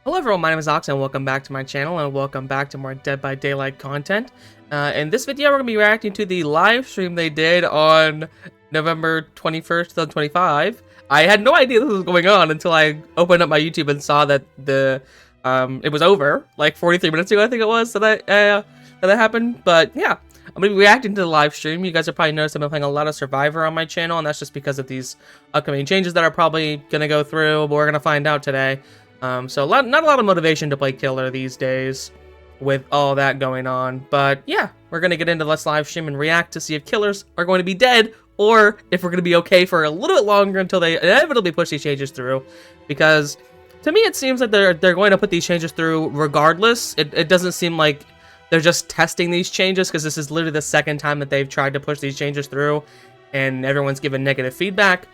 Hello everyone, my name is Ox and welcome back to my channel and welcome back to more Dead by Daylight content. In this video we're going to be reacting to the live stream they did on November 21st, 2025. I had no idea this was going on until I opened up my YouTube and saw that it was over, like 43 minutes ago I think it was, that happened. But yeah, I'm going to be reacting to the live stream. You guys have probably noticed I've been playing a lot of Survivor on my channel, and that's just because of these upcoming changes that are probably going to go through, but we're going to find out today. So not a lot of motivation to play Killer these days with all that going on. But yeah, we're going to get into Let's Live Stream and react to see if Killers are going to be dead or if we're going to be okay for a little bit longer until they inevitably push these changes through. Because to me, it seems like they're going to put these changes through regardless. It doesn't seem like they're just testing these changes, because this is literally the second time that they've tried to push these changes through and everyone's given negative feedback.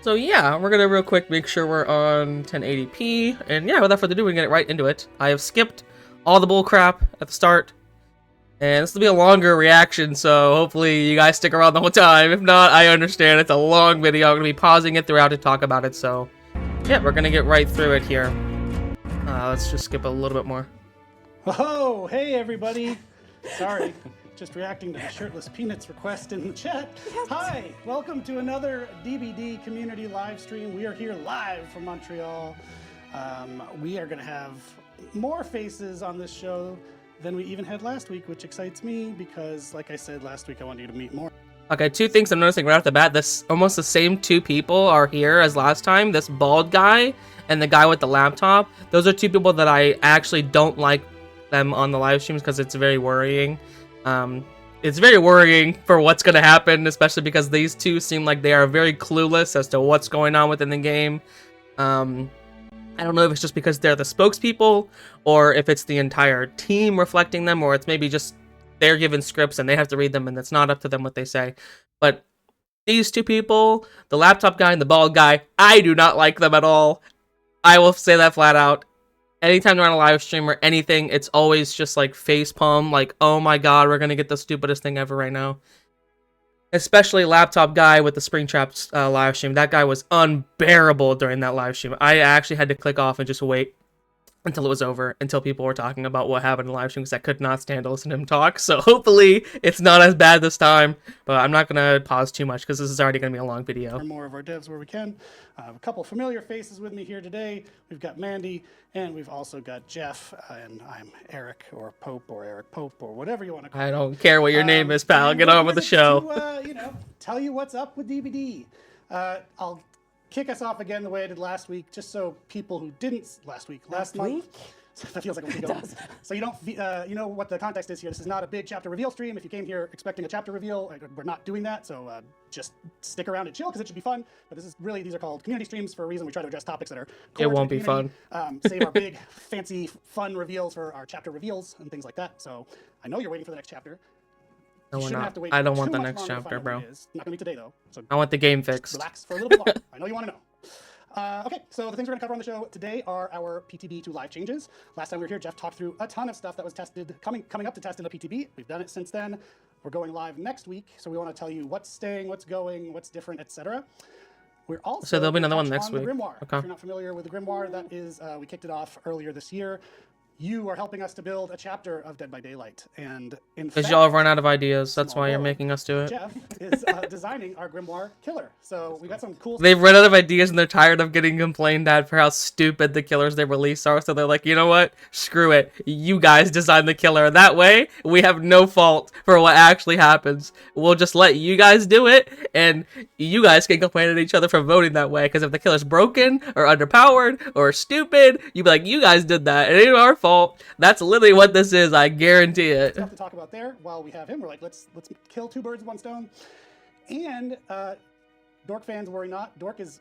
So yeah, we're gonna real quick make sure we're on 1080p, and yeah, without further ado, we can get right into it. I have skipped all the bull crap at the start, and this will be a longer reaction, so hopefully you guys stick around the whole time. If not, I understand, it's a long video. I'm gonna be pausing it throughout to talk about it, so yeah, we're gonna get right through it here. Let's just skip a little bit more. Oh, hey everybody. Sorry. Just reacting to the Shirtless Peanuts request in the chat. Yes. Hi, welcome to another DBD community live stream. We are here live from Montreal. We are going to have more faces on this show than we even had last week, which excites me because, like I said last week, I wanted you to meet more. Okay, two things I'm noticing right off the bat. This almost the same two people are here as last time. This bald guy and the guy with the laptop. Those are two people that I actually don't like them on the live streams because it's very worrying. It's very worrying for what's going to happen, especially because these two seem like they are very clueless as to what's going on within the game. I don't know if it's just because they're the spokespeople, or if it's the entire team reflecting them, or it's maybe just they're given scripts and they have to read them and it's not up to them what they say. But these two people, the laptop guy and the bald guy, I do not like them at all. I will say that flat out. Anytime they're on a live stream or anything, it's always just like facepalm, like, oh my god, we're gonna get the stupidest thing ever right now. Especially laptop guy with the Springtrap live stream. That guy was unbearable during that live stream. I actually had to click off and just wait until it was over, until people were talking about what happened in the live stream, because I could not stand to listen to him talk. So hopefully it's not as bad this time, but I'm not gonna pause too much because this is already gonna be a long video. More of our devs where we can. I have a couple familiar faces with me here today. We've got Mandy, and we've also got Jeff, and I'm Eric, or Pope, or Eric Pope, or whatever you want to call I don't care what your name is, pal. Get on with the show. To, tell you what's up with DBD. I'll kick us off again the way I did last week, just so people who didn't last month. That feels like a week ago. So you don't, you know what the context is here. This is not a big chapter reveal stream. If you came here expecting a chapter reveal, we're not doing that. So just stick around and chill because it should be fun. But this is really, these are called community streams for a reason. We try to address topics that are core it won't be fun. Save our big, fancy, fun reveals for our chapter reveals and things like that. So I know you're waiting for the next chapter. No, we're not. I don't want the next chapter, bro. Not gonna be today though. So I want the game fixed. Relax for a little bit longer. I know you want to know. Okay, so the things we're going to cover on the show today are our PTB to live changes. Last time we were here, Jeff talked through a ton of stuff that was tested, coming up to test in the PTB. We've done it since then. We're going live next week, so we want to tell you what's staying, what's going, what's different, etc. We're also so there'll be another one next week. Grimoire. Okay. If you're not familiar with the Grimoire, that is we kicked it off earlier this year. You are helping us to build a chapter of Dead by Daylight, and in fact, because y'all have run out of ideas, that's why you're making us do it. Jeff is designing our Grimoire Killer, so we got some cool. They've run out of ideas and they're tired of getting complained at for how stupid the killers they release are, so they're like, you know what? Screw it. You guys design the killer. That way, we have no fault for what actually happens. We'll just let you guys do it, and you guys can complain at each other for voting that way. Because if the killer's broken or underpowered or stupid, you'd be like, you guys did that. It ain't our fault. That's literally what this is. I guarantee it. Stuff to talk about there. While we have him, we're like, let's kill two birds with one stone. And Dork fans, worry not. Dork is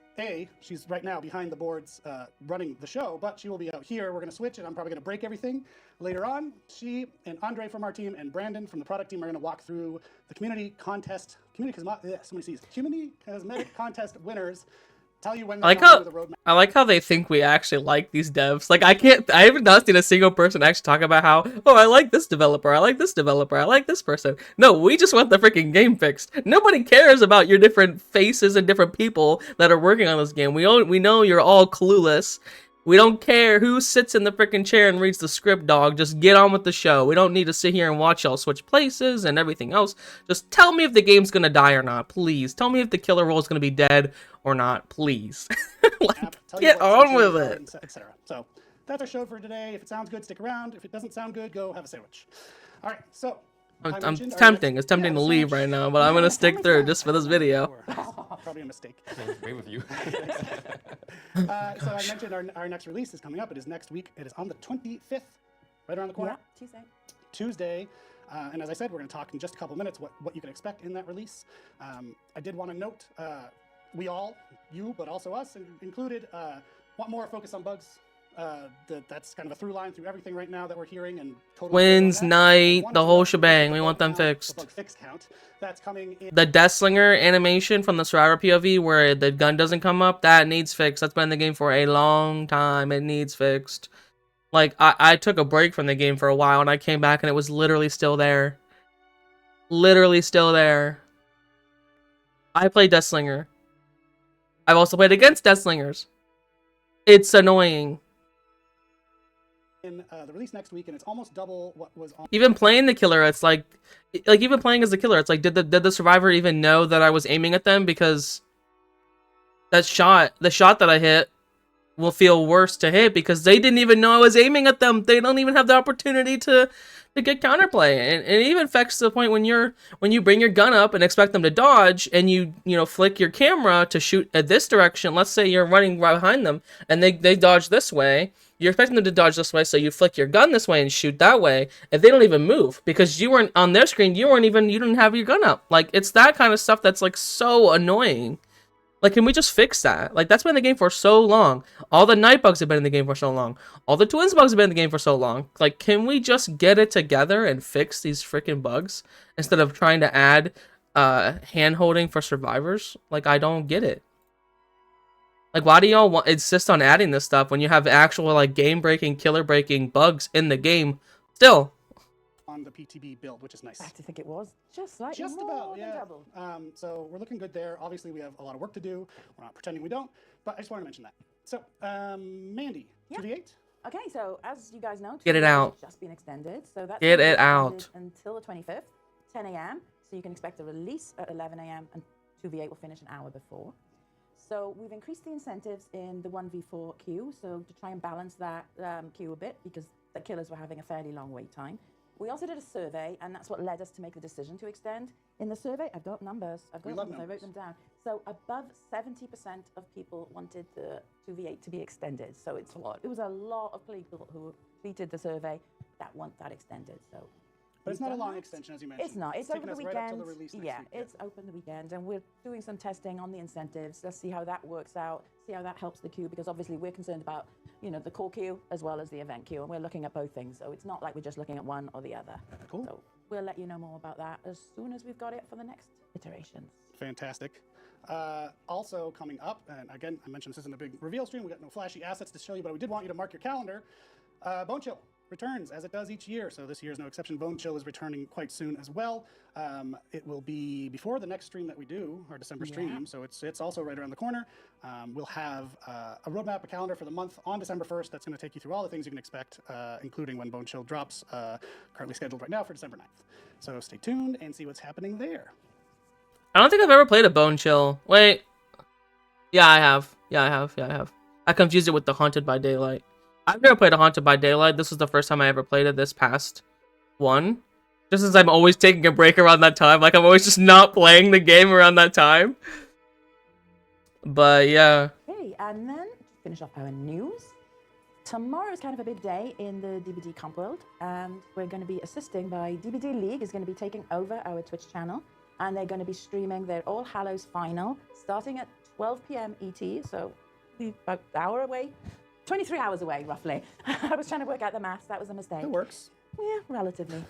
she's right now behind the boards running the show, but she will be out here. We're going to switch, and I'm probably going to break everything later on. She and Andre from our team and Brandon from the product team are going to walk through the community cosmetic contest winners. Tell you when I like how they think we actually like these devs. Like, I haven't not seen a single person actually talk about how, oh, I like this developer, I like this developer, I like this person. No, we just want the freaking game fixed. Nobody cares about your different faces and different people that are working on this game. We know you're all clueless. We don't care who sits in the freaking chair and reads the script, dog. Just get on with the show. We don't need to sit here and watch y'all switch places and everything else. Just tell me if the game's gonna die or not, please. Tell me if the killer roll is gonna be dead or not, please. Like, get on with it. Etc. So that's our show for today. If it sounds good, stick around. If it doesn't sound good, go have a sandwich. All right, so it's tempting to leave right now, but I'm gonna stick through just for this video. Probably a mistake. Agree with you. So I mentioned our next release is coming up. It is next week. It is on the 25th, right around the corner. Yeah, Tuesday. And as I said, we're going to talk in just a couple minutes what you can expect in that release. I did want to note, we all, you, but also us included, want more focus on bugs. That's kind of a through line through everything right now that we're hearing. And Twins, Night, the whole shebang. We want them fixed. The bug fix count that's coming in. The Deathslinger animation from the Survivor POV where the gun doesn't come up, that needs fixed. That's been in the game for a long time. It needs fixed. Like, I took a break from the game for a while and I came back and it was literally still there. Literally still there. I played Deathslinger. I've also played against Deathslingers. It's annoying. In the release next week, and it's almost double what was on. Even playing the killer, it's like even playing as the killer, it's like, did the survivor even know that I was aiming at them? Because the shot that I hit will feel worse to hit because they didn't even know I was aiming at them. They don't even have the opportunity to get counterplay, and it even affects the point when you bring your gun up and expect them to dodge, and you flick your camera to shoot at this direction. Let's say you're running right behind them, and they dodge this way. You're expecting them to dodge this way, so you flick your gun this way and shoot that way, and they don't even move because you weren't on their screen. You didn't have your gun up. Like, it's that kind of stuff that's like so annoying. Like, can we just fix that? Like, that's been in the game for so long. All the night bugs have been in the game for so long. All the twins bugs have been in the game for so long. Like, can we just get it together and fix these freaking bugs instead of trying to add hand-holding for survivors? Like, I don't get it. Like, why do y'all insist on adding this stuff when you have actual, like, game-breaking, killer-breaking bugs in the game still? On the PTB build, which is nice. I actually think it was just like Just more about, than yeah. double. So we're looking good there. Obviously, we have a lot of work to do. We're not pretending we don't, but I just wanted to mention that. So, Mandy, Yeah. 2v8? Okay, so as you guys know, Get it 2v8 out. has just been extended. So that's Get gonna be it extended out. until the 25th, 10 a.m. So you can expect a release at 11 a.m. and 2v8 will finish an hour before. So we've increased the incentives in the 1v4 queue, so to try and balance that queue a bit because the killers were having a fairly long wait time. We also did a survey, and that's what led us to make the decision to extend. In the survey, I've got numbers. I wrote them down. So above 70% of people wanted the 2v8 to be extended. So it's a lot. It was a lot of people who completed the survey that want that extended. So. But it's not a long extension, as you mentioned. It's not. It's over the weekend. Right up till the release next yeah, week, it's open the weekend, and we're doing some testing on the incentives. Let's see how that works out. See how that helps the queue, because obviously we're concerned about, the core queue as well as the event queue, and we're looking at both things. So it's not like we're just looking at one or the other. Cool. So we'll let you know more about that as soon as we've got it for the next iterations. Fantastic. Also coming up, and again, I mentioned this isn't a big reveal stream. We got no flashy assets to show you, but we did want you to mark your calendar. Bone Chill returns as it does each year, so this year is no exception. Bone Chill is returning quite soon as well. It will be before the next stream that we do, our December stream, so it's also right around the corner. We'll have a roadmap, a calendar for the month on December 1st that's going to take you through all the things you can expect, including when Bone Chill drops, currently scheduled right now for December 9th. So stay tuned and see what's happening there. I don't think I've ever played a Bone Chill. Wait. Yeah, I have. I confused it with the Haunted by Daylight. I've never played a Haunted by Daylight. This was the first time I ever played it this past one. Just as I'm always taking a break around that time. Like, I'm always just not playing the game around that time. But, yeah. Okay, and then to finish off our news. Tomorrow is kind of a big day in the DBD comp world, and we're going to be assisting by DBD League is going to be taking over our Twitch channel, and they're going to be streaming their All Hallows final starting at 12 p.m. ET, so about an hour away. 23 hours away, roughly. I was trying to work out the maths. That was a mistake. It works. Yeah, relatively.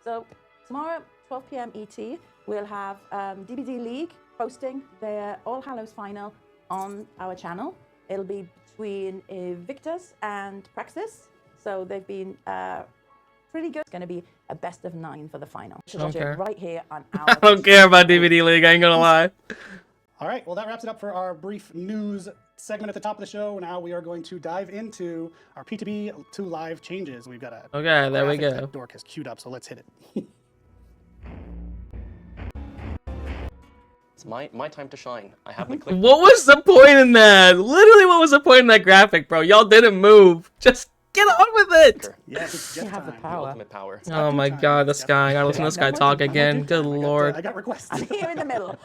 So tomorrow, 12 p.m. ET, we'll have DBD League hosting their All Hallows final on our channel. It'll be between Victus and Praxis. So they've been pretty good. It's going to be a best of 9 for the final. Watch it right here on our I don't care about DVD League, I ain't gonna lie. All right, well, that wraps it up for our brief news segment at the top of the show. Now we are going to dive into our P2B to live changes. We've got a Okay, there we graphic go. that Dork has queued up, so let's hit it. It's my time to shine. I haven't clicked. What was the point in that? Literally, what was the point in that graphic, bro? Y'all didn't move. Just get on with it. Yes, it's You Jeff have the time. power. Ultimate power. Oh my time. god, this guy. I gotta listen to this guy talk again. Good lord. I got requests. I'm here in the middle.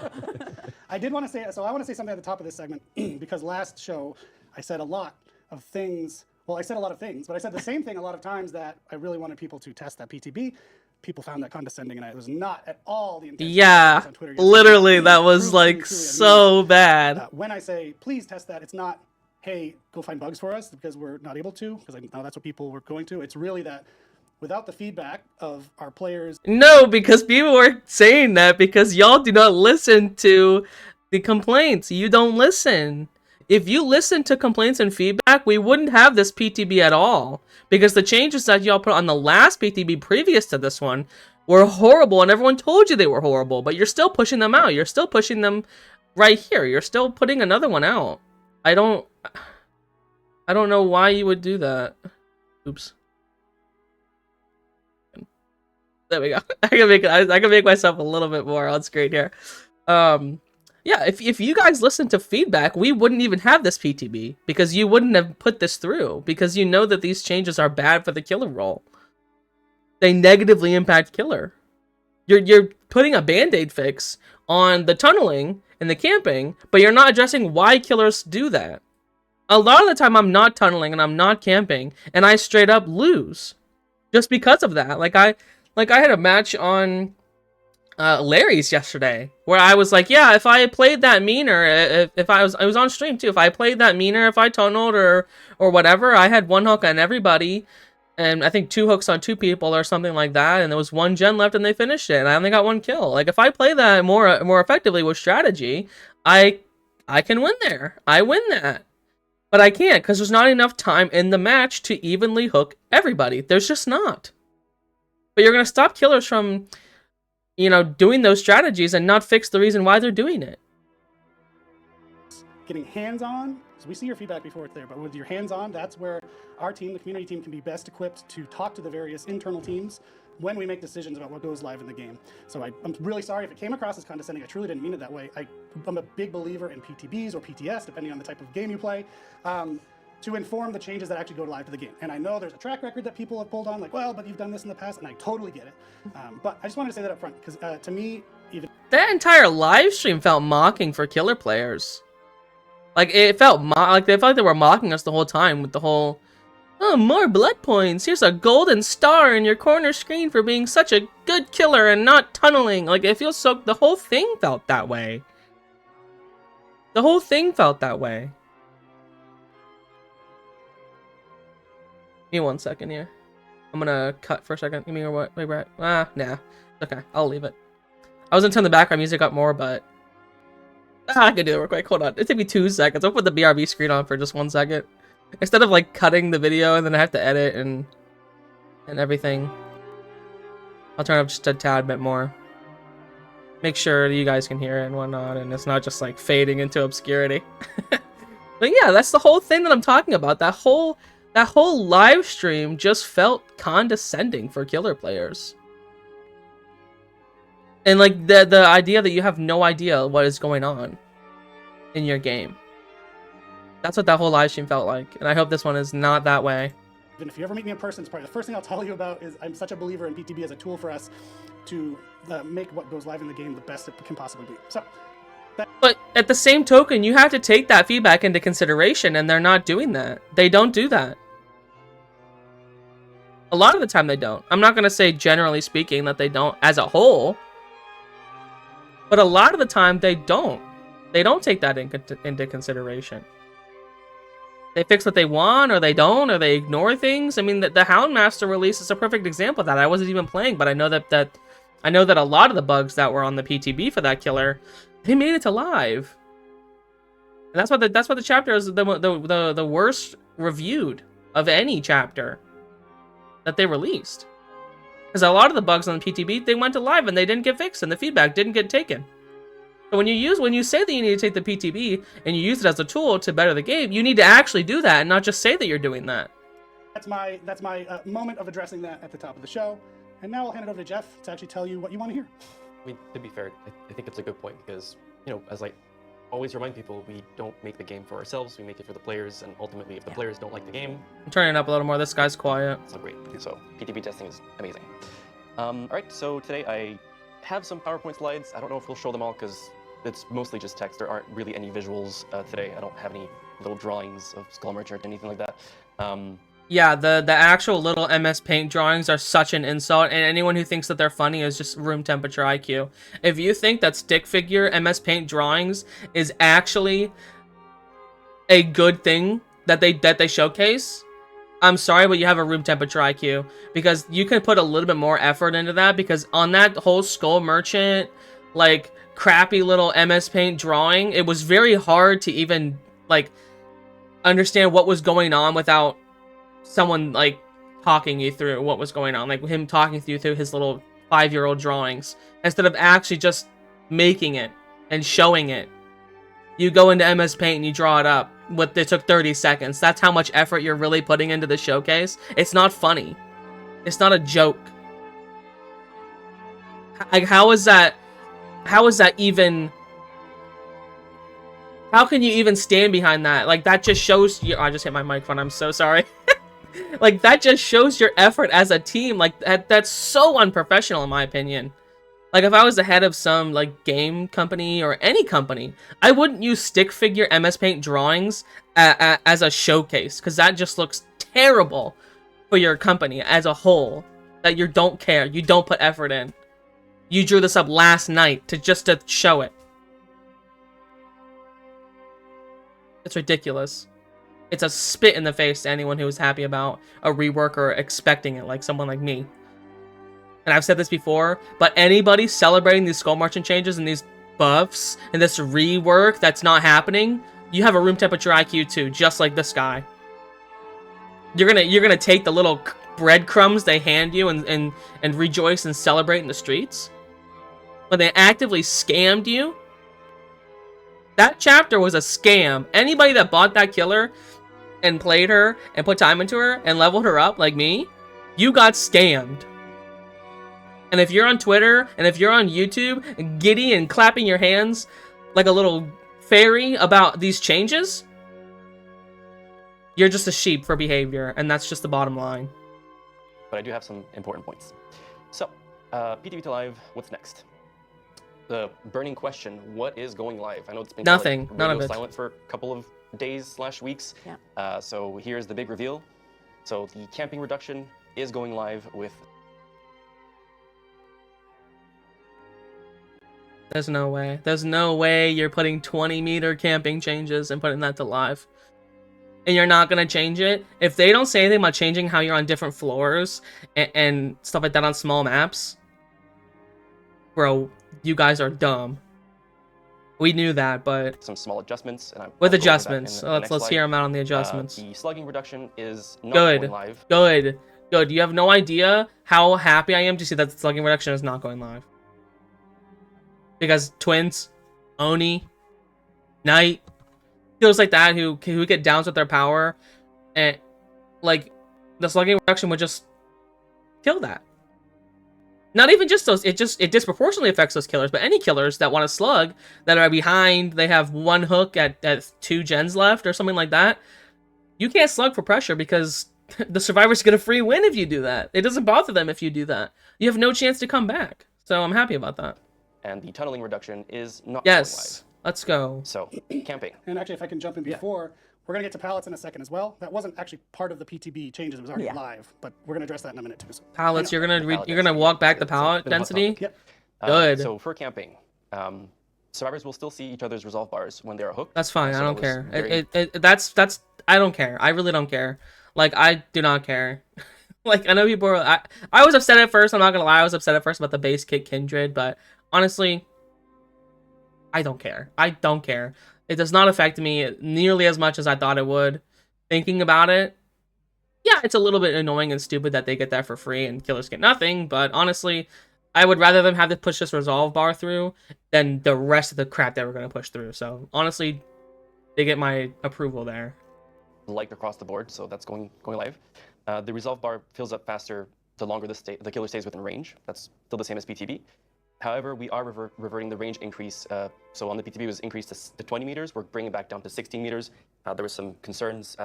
I did want to say, so I want to say something at the top of this segment because last show I said a lot of things. Well, I said a lot of things, but I said the same thing a lot of times that I really wanted people to test that PTB. People found that condescending, and it was not at all the intention. Yeah, On Twitter yesterday. literally, that was Truly, like truly, I mean so bad. when I say please test that, it's not, hey, go find bugs for us because we're not able to, because I know that's what people were going to. It's really that without the feedback of our players. No, because people were saying that because y'all do not listen to the complaints. You don't listen. If you listen to complaints and feedback, we wouldn't have this PTB at all. Because the changes that y'all put on the last PTB previous to this one were horrible, and everyone told you they were horrible, but you're still pushing them out. You're still pushing them right here. You're still putting another one out. I don't know why you would do that. Oops. There we go. I can make myself a little bit more on screen here. Yeah, if you guys listen to feedback, we wouldn't even have this PTB because you wouldn't have put this through because you know that these changes are bad for the killer role. They negatively impact killer. You're putting a band-aid fix on the tunneling and the camping, but you're not addressing why killers do that. A lot of the time I'm not tunneling and I'm not camping and I straight up lose just because of that. Like I had a match on Larry's yesterday where I was like, yeah, if I played that meaner, if I was on stream too, if I played that meaner, if I tunneled or whatever, I had one hook on everybody and I think 2 hooks on 2 people or something like that, and there was 1 gen left and they finished it and I only got 1 kill. Like if I play that more effectively with strategy, I can win there. I win that. But I can't because there's not enough time in the match to evenly hook everybody. There's just not. But you're going to stop killers from, you know, doing those strategies and not fix the reason why they're doing it. Getting hands-on, so we see your feedback before it's there, but with your hands-on, that's where our team, the community team, can be best equipped to talk to the various internal teams when we make decisions about what goes live in the game. So I'm really sorry if it came across as condescending. I truly didn't mean it that way. I'm a big believer in PTBs or PTS, depending on the type of game you play, to inform the changes that actually go live to the game. And I know there's a track record that people have pulled on, like, well, but you've done this in the past, and I totally get it. But I just wanted to say that up front, because to me, even That entire live stream felt mocking for killer players. Like, it felt like they felt like they were mocking us the whole time with the whole, oh, more blood points. Here's a golden star in your corner screen for being such a good killer and not tunneling. Like, it feels so... The whole thing felt that way. The whole thing felt that way. Give me 1 second here. I'm gonna cut for a second. Give me your what? Wait, right? Nah. Okay, I'll leave it. I was gonna turn the background music up more, but I can do it real quick. Hold on. It took me 2 seconds. I'll put the BRB screen on for just 1 second. Instead of like cutting the video and then I have to edit and everything, I'll turn it up just a tad bit more. Make sure you guys can hear it and whatnot, and it's not just like fading into obscurity. But yeah, that's the whole thing that I'm talking about. That whole live stream just felt condescending for killer players. And like the idea that you have no idea what is going on in your game. That's what that whole live stream felt like. And I hope this one is not that way. if you ever meet me in person, it's probably the first thing I'll tell you about is I'm such a believer in PTB as a tool for us to make what goes live in the game the best it can possibly be. So. But at the same token, you have to take that feedback into consideration, and they're not doing that. They don't do that. A lot of the time they don't. I'm not going to say generally speaking that they don't as a whole. But a lot of the time they don't. They don't take that into consideration. They fix what they want, or they don't, or they ignore things. I mean, the Houndmaster release is a perfect example of that. I wasn't even playing, but I know that a lot of the bugs that were on the PTB for that killer, they made it to live. And that's why the chapter is the worst reviewed of any chapter that they released. Because a lot of the bugs on the PTB, they went to live and they didn't get fixed, and the feedback didn't get taken. So when you say that you need to take the PTB and you use it as a tool to better the game, you need to actually do that and not just say that you're doing that. That's my moment of addressing that at the top of the show. And now I'll hand it over to Jeff to actually tell you what you want to hear. I mean, to be fair, I think it's a good point because, you know, as I always remind people, we don't make the game for ourselves, we make it for the players, and ultimately, if the players don't like the game, I'm turning it up a little more. This guy's quiet. it's not great. So PTB testing is amazing. All right, so today I have some PowerPoint slides. I don't know if we'll show them all because it's mostly just text. There aren't really any visuals today. I don't have any little drawings of Skull Merchant or anything like that. Yeah, the actual little MS Paint drawings are such an insult, and anyone who thinks that they're funny is just room temperature IQ. If you think that stick figure MS Paint drawings is actually a good thing that they showcase, I'm sorry, but you have a room temperature IQ, because you can put a little bit more effort into that, because on that whole Skull Merchant, like, crappy little MS Paint drawing, it was very hard to even, like, understand what was going on without someone, like, talking you through what was going on, like him talking you through his little 5-year-old drawings, instead of actually just making it and showing it. You go into MS Paint and you draw it up. It took 30 seconds. That's how much effort you're really putting into the showcase. It's not funny. It's not a joke. Like, how is that even... How can you even stand behind that? Like, that just shows you... I just hit my microphone. I'm so sorry. Like, that just shows your effort as a team. Like, that's so unprofessional, in my opinion. Like, if I was the head of some, like, game company or any company, I wouldn't use stick figure MS Paint drawings as a showcase, because that just looks terrible for your company as a whole. That you don't care. You don't put effort in. You drew this up last night just to show it. It's ridiculous. It's a spit in the face to anyone who is happy about a rework or expecting it, like someone like me. And I've said this before, but anybody celebrating these Skull Merchant changes and these buffs and this rework that's not happening, you have a room temperature IQ too, just like this guy. You're gonna take the little breadcrumbs they hand you and rejoice and celebrate in the streets when they actively scammed you. That chapter was a scam. Anybody that bought that killer and played her and put time into her and leveled her up like me, you got scammed. And if you're on Twitter and if you're on YouTube giddy and clapping your hands like a little fairy about these changes, you're just a sheep for behavior, and that's just the bottom line. But I do have some important points. So, PTB to Live, what's next? The burning question, what is going live? I know it's been nothing, like none of it. Silent for a couple of days/weeks. Yeah. So here's the big reveal. So the camping reduction is going live with... There's no way. There's no way you're putting 20-meter camping changes and putting that to live. And you're not going to change it? If they don't say anything about changing how you're on different floors and stuff like that on small maps, bro, you guys are dumb. We knew that, but... Some small adjustments. And with adjustments. Let's hear them out on the adjustments. The slugging reduction is not Good. going live. Good. Good. You have no idea how happy I am to see that the slugging reduction is not going live. Because Twins, Oni, Knight, heroes like that who get downs with their power, and like the slugging reduction would just kill that. Not even just those, it disproportionately affects those killers, but any killers that want to slug that are behind, they have one hook at 2 gens left or something like that. You can't slug for pressure because the survivors get a free win if you do that. It doesn't bother them if you do that. You have no chance to come back. So I'm happy about that. And the tunneling reduction is not going Yes, let's go. live. So, camping. And actually, if I can jump in before, we're going to get to pallets in a second as well. That wasn't actually part of the PTB changes. It was already live, but we're going to address that in a minute too. So, Pallets, you're gonna pallet walk back the It's a pallet bit of a hot density. topic. Yep. Good. So for camping, survivors will still see each other's resolve bars when they are hooked. That's fine. So I don't that care. was very- That's I don't care. I really don't care. Like, I do not care. Like, I know people are... I was upset at first. I'm not gonna lie. I was upset at first about the base kit Kindred, but honestly, I don't care. I don't care. It does not affect me nearly as much as I thought it would. Thinking about it, yeah, it's a little bit annoying and stupid that they get that for free and killers get nothing, but honestly, I would rather them have to push this resolve bar through than the rest of the crap that we're going to push through. So honestly, they get my approval there. Like across the board, so that's going live. The resolve bar fills up faster the longer the killer stays within range. That's still the same as PTB. However, we are reverting the range increase. So on the PTB, it was increased to 20 meters. We're bringing it back down to 16 meters. There was some concerns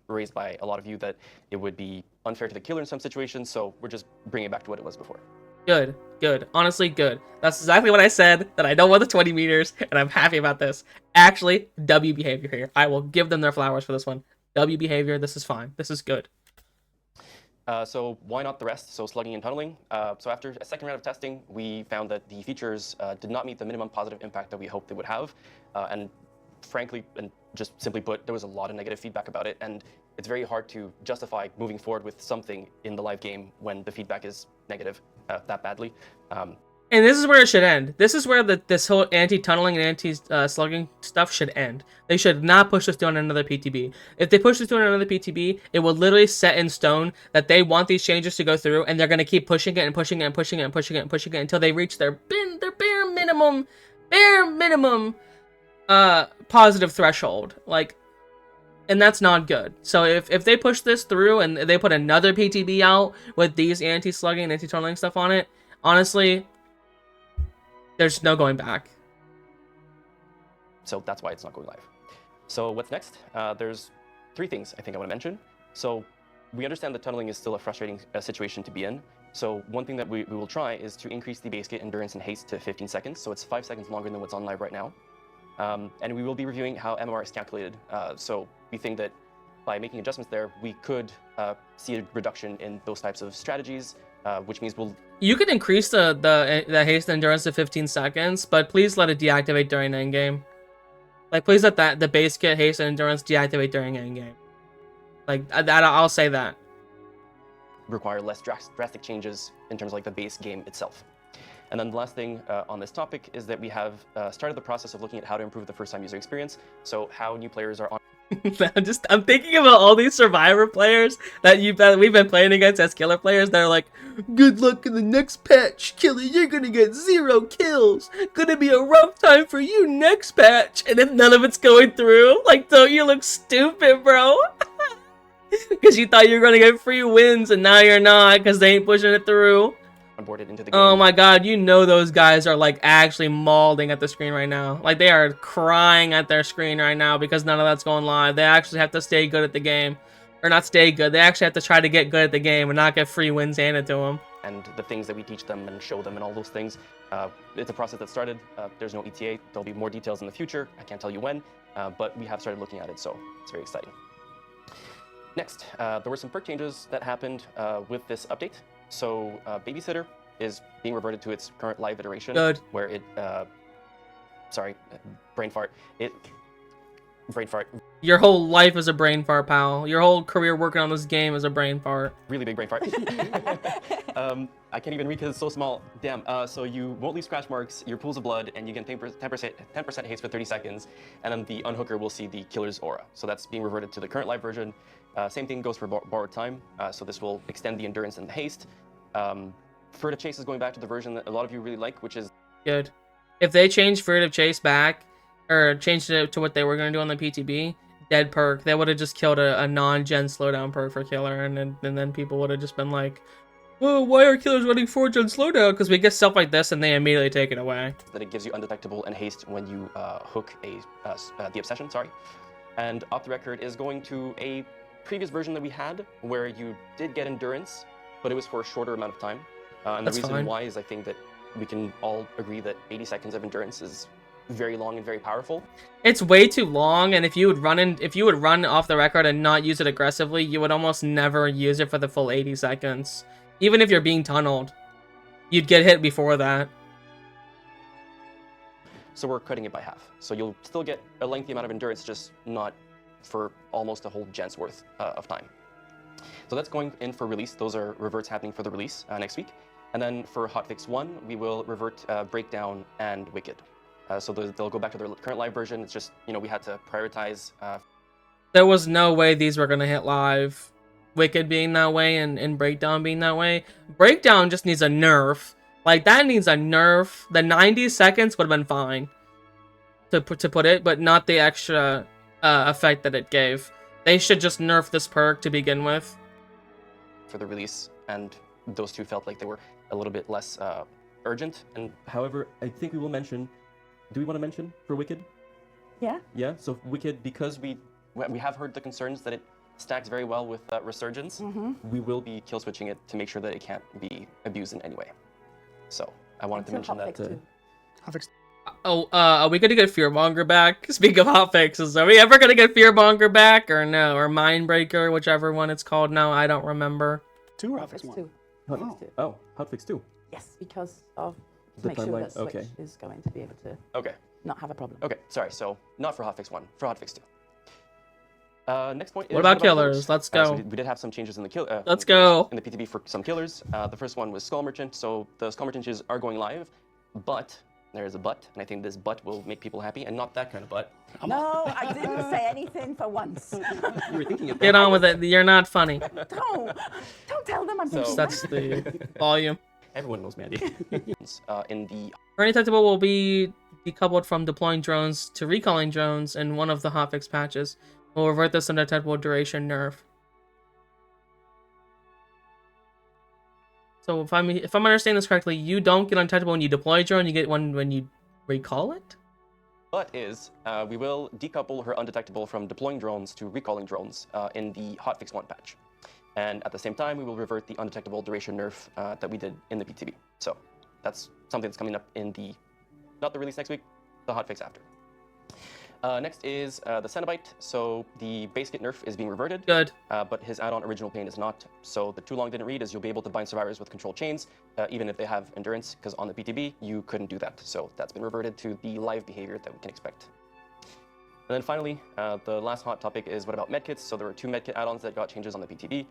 raised by a lot of you that it would be unfair to the killer in some situations. So we're just bringing it back to what it was before. Good, good. Honestly, good. That's exactly what I said, that I don't want the 20 meters, and I'm happy about this. Actually, W behavior here. I will give them their flowers for this one. W behavior, this is fine. This is good. So why not the rest? So slugging and tunneling. So after a second round of testing, we found that the features did not meet the minimum positive impact that we hoped they would have. And frankly, and just simply put, there was a lot of negative feedback about it. And it's very hard to justify moving forward with something in the live game when the feedback is negative that badly. And this is where it should end. This is where this whole anti-tunneling and anti-slugging stuff should end. They should not push this down another PTB. If they push this down another PTB, it will literally set in stone that they want these changes to go through, and they're going to keep pushing it and pushing it and pushing it and pushing it and pushing it until they reach their bare minimum positive threshold. Like, and that's not good. So if they push this through and they put another PTB out with these anti-slugging and anti-tunneling stuff on it, honestly, there's no going back. So that's why it's not going live. So what's next? There's 3 things I think I want to mention. So we understand that tunneling is still a frustrating situation to be in. So one thing that we will try is to increase the base gate endurance and haste to 15 seconds. So it's 5 seconds longer than what's on live right now. And we will be reviewing how MMR is calculated. So we think that by making adjustments there, we could see a reduction in those types of strategies, which means we'll... You could increase the haste endurance to 15 seconds, but please let it deactivate during endgame. Like, please let the base kit haste and endurance deactivate during endgame. Like, I'll say that. Require less drastic changes in terms of like the base game itself. And then the last thing on this topic is that we have started the process of looking at how to improve the first-time user experience. So how new players are on... I'm thinking about all these Survivor players that we've been playing against as killer players that are like, good luck in the next patch, killer, you're gonna get 0 kills. Gonna be a rough time for you next patch. And if none of it's going through, like, don't you look stupid, bro? Because you thought you were gonna get free wins and now you're not because they ain't pushing it through. Onboarded into the game. Oh my god, you know those guys are like actually mauling at the screen right now. Like, they are crying at their screen right now because none of that's going live. They actually have to stay good at the game. Or not stay good, they actually have to try to get good at the game and not get free wins handed to them. And the things that we teach them and show them and all those things. It's a process that started. There's no ETA. There'll be more details in the future. I can't tell you when, but we have started looking at it, so it's very exciting. Next, there were some perk changes that happened with this update. So Babysitter is being reverted to its current live iteration. Good. Where it, sorry, brain fart. Brain fart. Your whole life is a brain fart, pal. Your whole career working on this game is a brain fart. Really big brain fart. I can't even read because it's so small. Damn. So you won't leave scratch marks, your pools of blood, and you get 10% haste for 30 seconds. And then the unhooker will see the killer's aura. So that's being reverted to the current live version. Same thing goes for borrowed time. So this will extend the endurance and the haste. Furtive Chase is going back to the version that a lot of you really like, which is good. If they change Furtive Chase back, or changed it to what they were going to do on the PTB, dead perk, they would have just killed a non-gen slowdown perk for killer, and then people would have just been like, oh, why are killers running 4-gen slowdown? Because we get stuff like this and they immediately take it away. That it gives you undetectable and haste when you hook the obsession, sorry. And Off the Record is going to a previous version that we had where you did get endurance, but it was for a shorter amount of time. And That's the reason fine. why is I think that we can all agree that 80 seconds of endurance is very long and very powerful. It's way too long, and if you would run Off the Record and not use it aggressively, you would almost never use it for the full 80 seconds. Even if you're being tunneled, you'd get hit before that. So we're cutting it by half. So you'll still get a lengthy amount of endurance, just not for almost a whole gen's worth of time. So that's going in for release. Those are reverts happening for the release next week. And then for Hotfix 1, we will revert Breakdown and Wicked. So they'll go back to their current live version. It's just, we had to prioritize. There was no way these were going to hit live. Wicked being that way and Breakdown being that way. Breakdown just needs a nerf. Like, that needs a nerf. The 90 seconds would have been fine to put it, but not the extra effect that it gave. They should just nerf this perk to begin with. For the release, and those two felt like they were a little bit less urgent. And however, I think we will mention. Do we want to mention for Wicked? Yeah. Yeah. So Wicked, because we have heard the concerns that it stacks very well with Resurgence, we will be kill switching it to make sure that it can't be abused in any way. So I wanted to mention that. Hotfix. Oh, are we gonna get Fearmonger back? Speaking of hotfixes, are we ever gonna get Fearmonger back or no? Or Mindbreaker, whichever one it's called now, I don't remember. 2 or Hotfix Hotfix 1? 2. Oh. Hotfix 2. Oh, Hotfix 2. Yes, because of to The make sure timeline, that Switch okay. is going to be able to Okay. not have a problem. Okay. Sorry. So not for Hotfix 1, for Hotfix 2. Next point is What about killers? Let's So go. we did have some changes in the kill. Let's go. In the PTB for some killers. The first one was Skull Merchant. So the Skull Merchant changes are going live, but there is a but, and I think this but will make people happy, and not that kind of but. No, I didn't say anything for once. You were thinking of that. Get on with it. You're not funny. Don't tell them I'm So- so That's the volume. Everyone knows Mandy. In the Current detectable will be decoupled from deploying drones to recalling drones in one of the hotfix patches. We'll revert this undetectable duration nerf. So if I'm understanding this correctly, you don't get undetectable when you deploy a drone. You get one when you recall it. but is we will decouple her undetectable from deploying drones to recalling drones in the hotfix 1 patch. And at the same time, we will revert the undetectable duration nerf that we did in the PTB. So that's something that's coming up in the, not the release next week, the hotfix after. Next is the Cenobite. So the base kit nerf is being reverted, Good. but his add-on Original Pain is not. So the too long didn't read is you'll be able to bind survivors with control chains, even if they have endurance, because on the PTB, you couldn't do that. So that's been reverted to the live behavior that we can expect. And then finally, the last hot topic is what about medkits? So there were 2 medkit add-ons that got changes on the PTB.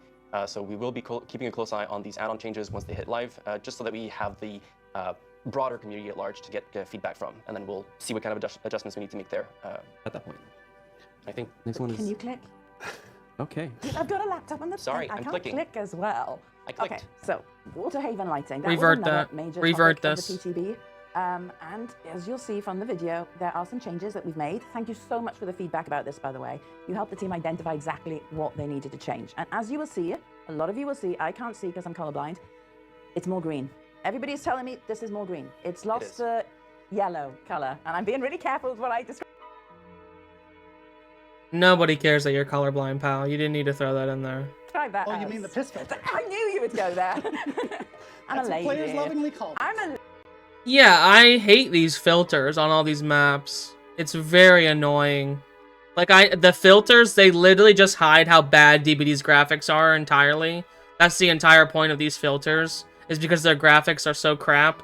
So we will be keeping a close eye on these add-on changes once they hit live, just so that we have the broader community at large to get feedback from, and then we'll see what kind of adjustments we need to make there at that point. I think next one is. Can you click? Okay. I've got a laptop on the Sorry, I I'm can't clicking. click as well. I clicked. Okay, so Waterhaven lighting. That Revert was another that. major Revert topic this. of the PTB. And as you'll see from the video, there are some changes that we've made. Thank you so much for the feedback about this, by the way. You helped the team identify exactly what they needed to change. And as you will see, a lot of you will see, I can't see because I'm colorblind, it's more green. Everybody is telling me this is more green. It's lost the yellow color, and I'm being really careful with what I describe. Nobody cares that you're colorblind, pal. You didn't need to throw that in there. That Oh, you as. mean the piss filter? I knew you would go there. I'm That's a what lady. players lovingly call it. I'm a Yeah, I hate these filters on all these maps. It's very annoying. Like, the filters, they literally just hide how bad DBD's graphics are entirely. That's the entire point of these filters, is because their graphics are so crap.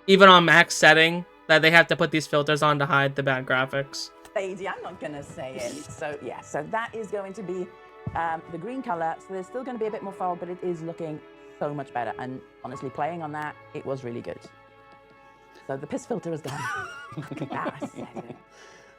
Even on max setting, that they have to put these filters on to hide the bad graphics. lady. I'm not going to say it. So, yeah, so that is going to be the green color. So there's still going to be a bit more foul, but it is looking so much better. And honestly, playing on that, it was really good. So the piss filter is gone. Ah, I said it.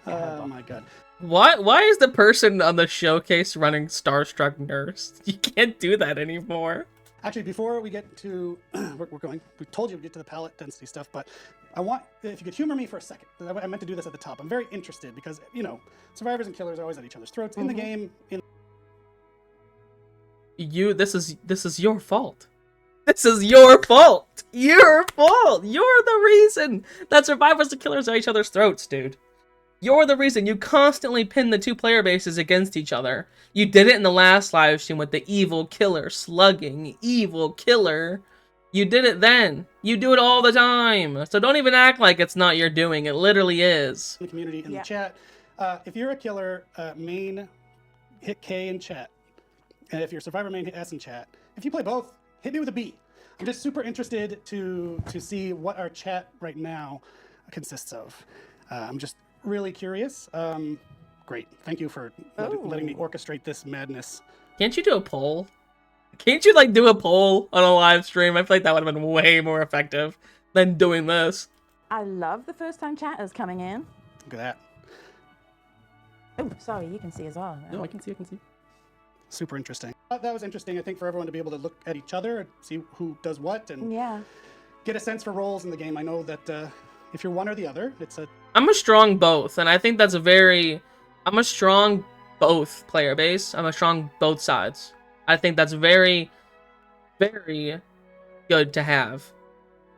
Oh my god. Why is the person on the showcase running Starstruck Nurse? You can't do that anymore. Actually, before we get to, we told you we'd get to the palette density stuff, but I want, if you could humor me for a second, I meant to do this at the top. I'm very interested because, you know, survivors and killers are always at each other's throats in the game. This is your fault. This is your fault. Your fault. You're the reason that survivors and killers are at each other's throats, dude. You're the reason. You constantly pin the 2 player bases against each other. You did it in the last live stream with the evil killer slugging evil killer. You did it then. You do it all the time. So don't even act like it's not your doing. It literally is. The community in Yeah. the chat. If you're a killer, main, hit K in chat. And if you're a survivor main, hit S in chat. If you play both, hit me with a B. I'm just super interested to see what our chat right now consists of. I'm just really curious. Great. Thank you for letting me orchestrate this madness. Can't you do a poll? Can't you, like, do a poll on a live stream? I feel like that would have been way more effective than doing this. I love the first time chatters coming in. Look at that. Oh, sorry, you can see as well. No, I can see. Super interesting. That was interesting, I think, for everyone to be able to look at each other and see who does what and Yeah. get a sense for roles in the game. I know that if you're one or the other, I'm a strong both, and I think that's I'm a strong both player base. I'm a strong both sides. I think that's very, very good to have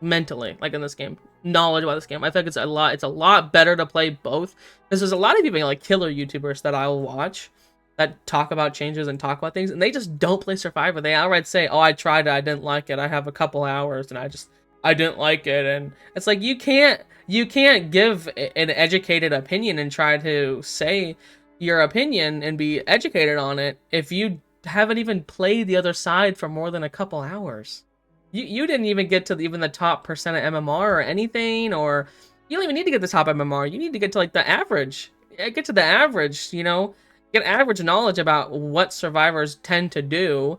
mentally, like in this game. Knowledge about this game. I think it's a lot better to play both, because there's a lot of people like killer YouTubers that I'll watch that talk about changes and talk about things, and they just don't play Survivor. They outright say, "Oh, I tried it, I didn't like it. I have a couple hours, and I didn't like it." And it's like you can't give an educated opinion and try to say your opinion and be educated on it if you haven't even played the other side for more than a couple hours. You didn't even get to even the top percent of MMR or anything, or you don't even need to get the top MMR. You need to get to like the average. Get to the average, you know? Get average knowledge about what survivors tend to do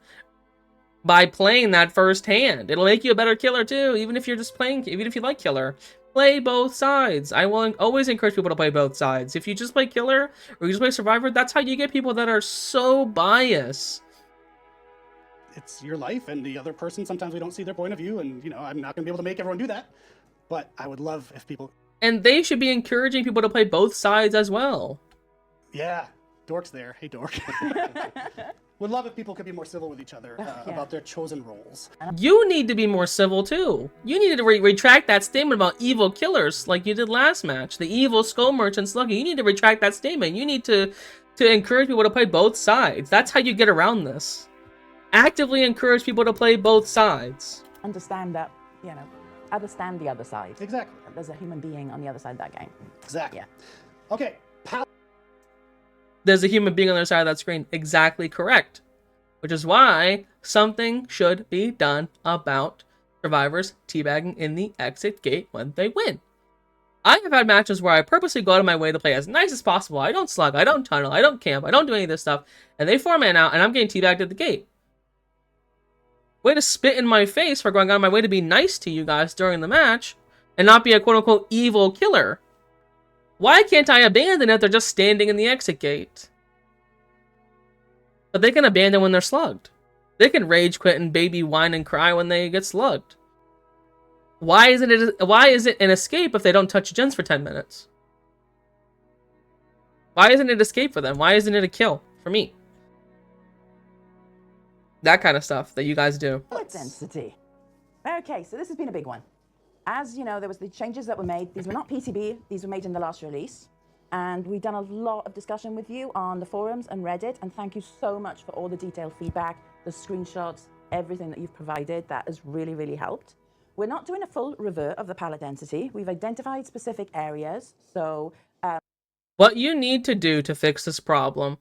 by playing that firsthand. It'll make you a better killer too, even if you're just playing, even if you like killer. Play both sides. I will always encourage people to play both sides. If you just play killer or you just play survivor, that's how you get people that are so biased. it's your life, and the other person, sometimes we don't see their point of view, and I'm not going to be able to make everyone do that. But I would love if people... And they should be encouraging people to play both sides as well. Yeah, Dork's there. Hey, Dork. Would love if people could be more civil with each other about their chosen roles. You need to be more civil too. You need to retract that statement about evil killers like you did last match. The evil skull merchants lucky. You need to retract that statement. You need to encourage people to play both sides. That's how you get around this. Actively encourage people to play both sides. Understand that, understand the other side. Exactly. There's a human being on the other side of that game. Exactly. Yeah. Okay. There's a human being on the other side of that screen. Exactly correct. Which is why something should be done about survivors teabagging in the exit gate when they win. I have had matches where I purposely go out of my way to play as nice as possible. I don't slug, I don't tunnel, I don't camp, I don't do any of this stuff. And they 4-man out and I'm getting teabagged at the gate. Way to spit in my face for going out of my way to be nice to you guys during the match and not be a quote-unquote evil killer. Why can't I abandon if they're just standing in the exit gate? But they can abandon when they're slugged. They can rage quit and baby whine and cry when they get slugged. Why is it an escape if they don't touch gens for 10 minutes? Why isn't it escape for them? Why isn't it a kill for me? That kind of stuff that you guys do. Density. Okay, so this has been a big one. As you know, there was the changes that were made. These were not PTB, these were made in the last release. And we've done a lot of discussion with you on the forums and Reddit. And thank you so much for all the detailed feedback, the screenshots, everything that you've provided. That has really, really helped. We're not doing a full revert of the palette density. We've identified specific areas. So what you need to do to fix this problem